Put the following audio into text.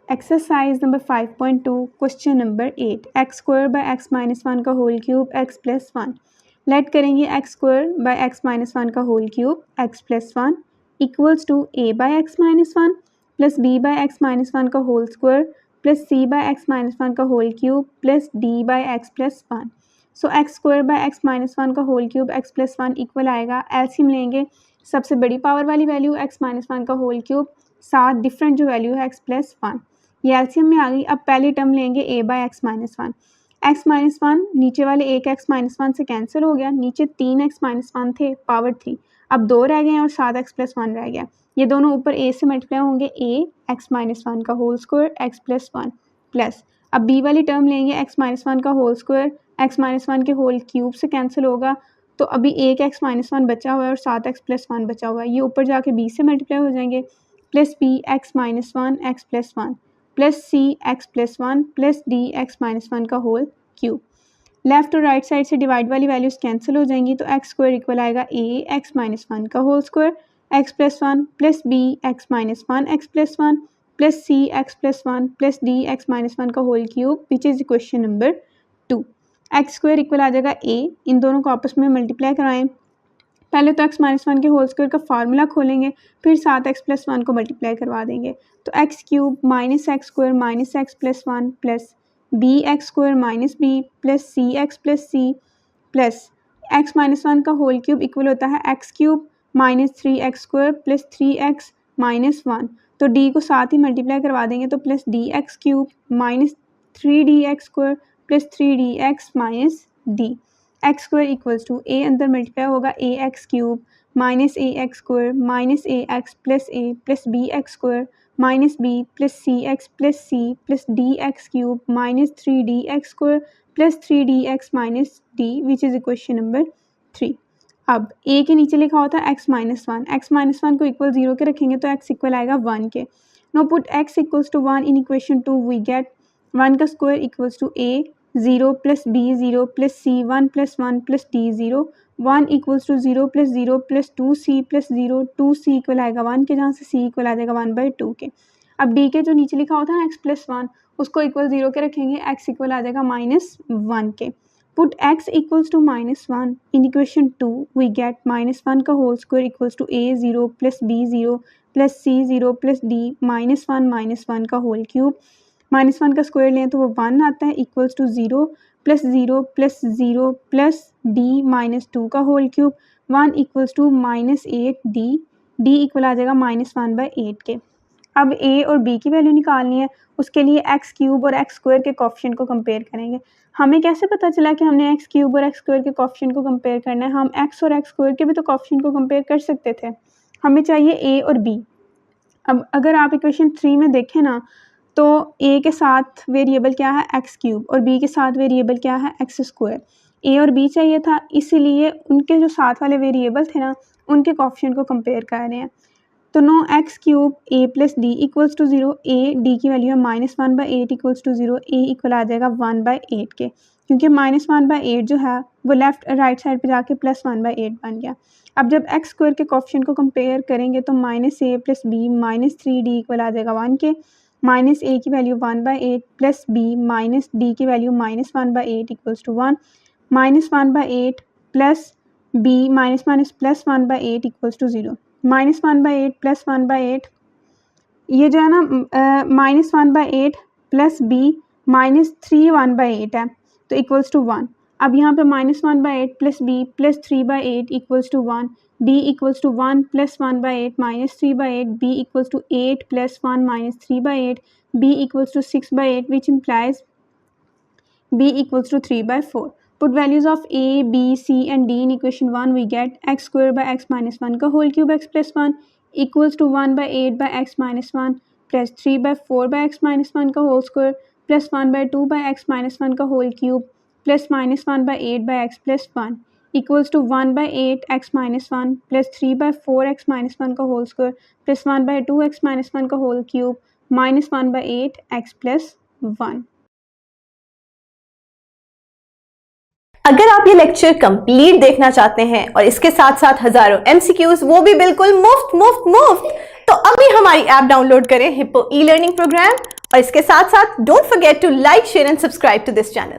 Exercise number 5.2 question number 8 x square by x minus 1 का whole cube x plus 1 let करेंगे x square by x minus 1 का whole cube x plus 1 equals to a by x minus 1 plus b by x minus 1 का whole square plus c by x minus 1 का whole cube plus d by x plus 1। So x square by x minus 1 का whole cube x plus 1 equal आएगा, LCM लेंगे सबसे बड़ी power वाली value x minus 1 का whole cube साथ different जो वैल्यू है एक्स प्लस 1, ये एलसीएम में आ गई। अब पहली टर्म लेंगे a by x minus 1, x minus 1 नीचे वाले एक एक्स माइनस 1 से कैंसिल हो गया, नीचे 3 एक्स माइनस 1 थे पावर 3, अब 2 रह गए हैं और 7 एक्स प्लस 1 रह गया। ये दोनों ऊपर ए से मल्टीप्लाई होंगे, ए एक्स माइनस 1 का whole square x plus 1 plus, अब बी वाली टर्म लेंगे एक्स माइनस 1 का होल स्क्वायर एक्स माइनस 1 के होल क्यूब से कैंसिल होगा, तो अभी एक एक्स माइनस 1 बचा हुआ है और 7 एक्स प्लस 1 बचा हुआ है, ये ऊपर जाके बी से मल्टीप्लाई हो जाएंगे, plus b x minus 1 x plus 1 plus c x plus 1 plus d x minus 1 का होल क्यूब। लेफ्ट और राइट साइड से डिवाइड वाली वैल्यूज कैंसिल हो जाएंगी, तो एक्स स्क्वायर इक्वल आएगा ए एक्स माइनस 1 का whole square x plus 1 plus b x minus 1 x plus 1 plus c x plus 1 plus d x minus 1 का whole cube which is equation number 2। X square equal आ जाएगा a, इन दोनों को आपस में multiply कराएं, पहले तो एक्स माइनस 1 के होल स्क्वायर का फार्मूला खोलेंगे, फिर 7 एक्स प्लस 1 को मल्टीप्लाई करवा देंगे, तो x cube minus x square minus x plus 1 plus b x square minus b plus c x plus c plus x minus 1 का होल क्यूब इक्वल होता है x cube minus 3 x square plus 3 x minus 1, तो D को साथ ही multiply करवा देंगे, तो plus d x cube minus 3 d x square plus 3 d x minus d x square equals to a अंदर multiply होगा a x cube minus a x square minus a x plus b x square minus b plus c plus d x cube minus 3 d x square plus 3 d x minus d which is equation number 3। अब ए के नीचे लिखा होता है x minus 1 को equal 0 के रखेंगे तो एक्स इक्वल आएगा 1 के। Now put x equals to 1 in equation 2, we get 1 का square equals to a 0 plus b 0 plus c 1 plus 1 plus d 0 1 equals to 0 plus 2 c plus 0 2 c equal आएगा 1 के, जहाँ से सी इक्वल आ जाएगा 1/2 के। अब डी के जो नीचे लिखा होता है ना एक्स प्लस 1, उसको इक्वल 0 के रखेंगे, एक्स इक्वल आ जाएगा -1 के। Put x equals to -1 in equation 2, we get -1 का whole square equals to a 0 plus b 0 plus c 0 plus d -1 का होल क्यूब, -1 का स्क्वायर लें तो वो 1 आता है equals to 0 plus 0 plus 0 plus d -2 का whole cube 1 equals to -8 d equal आ जाएगा -1/8 के। अब ए और बी की वैल्यू निकालनी है, उसके लिए एक्स क्यूब और एक्स स्क्वायर के कोफिशिएंट को कंपेयर करेंगे। हमें कैसे पता चला कि हमने एक्स क्यूब और एक्स स्क्वायर के कोफिशिएंट को कंपेयर करना है? हम एक्स और एक्स स्क्वायर के भी तो कोफिशिएंट को कंपेयर कर सकते थे। हमें चाहिए ए और बी। अब अगर आप इक्वेशन 3 में देखें ना, तो ए के साथ वेरिएबल क्या है एक्स क्यूब और बी के साथ वेरिएबल क्या है एक्स स्क्वायर। ए और बी चाहिए था, इसीलिए उनके जो साथ वाले वेरिएबल थे ना उनके कोफिशिएंट को कंपेयर कर रहे हैं। तो now x cube a plus d equals to 0, a d की वैल्यू है -1/8 इक्वल्स टू 0, ए इक्वल आ जाएगा 1/8 के, क्योंकि -1/8 जो है वो लेफ्ट राइट साइड पे जाके +1/8 बन गया। अब जब एक्स स्क्वायर के कोफिशिएंट को कंपेयर करेंगे तो -a plus b -3d equal आ जाएगा 1 के, -a की value 1/8 plus b minus d की value -1/8 equals to 1, -1/8 plus b minus plus 1/8 equals to 0, -1/8 plus 1/8 ये जो है ना -1/8 प्लस बी -3 1/8 है तो इक्वल्स टू 1। अब यहाँ पे -1/8 plus b plus 3/8 equals to 1, b equals to 1 plus 1/8 -3/8, b equals to 8 plus 1 -3/8, b equals to 6/8 which implies b equals to 3/4. Put values of a, b, c and d in equation 1. We get x square by x minus 1 का whole cube x plus 1 equals to 1/8 by x minus 1 plus 3/4 by x minus 1 का whole square plus 1/2 by x minus 1 का whole cube plus -1/8 by x plus 1 equals to 1/8 x minus 1 plus 3/4 x minus 1 का whole square plus 1/2 x minus 1 का whole cube -1/8 x plus 1। अगर आप ये lecture complete देखना चाहते हैं और इसके साथ साथ हजारों MCQs वो भी बिल्कुल मुफ्त, तो अभी हमारी ऐप डाउनलोड करें हिप्पो ई लर्निंग प्रोग्राम और इसके साथ साथ don't forget to like, share and subscribe to this channel.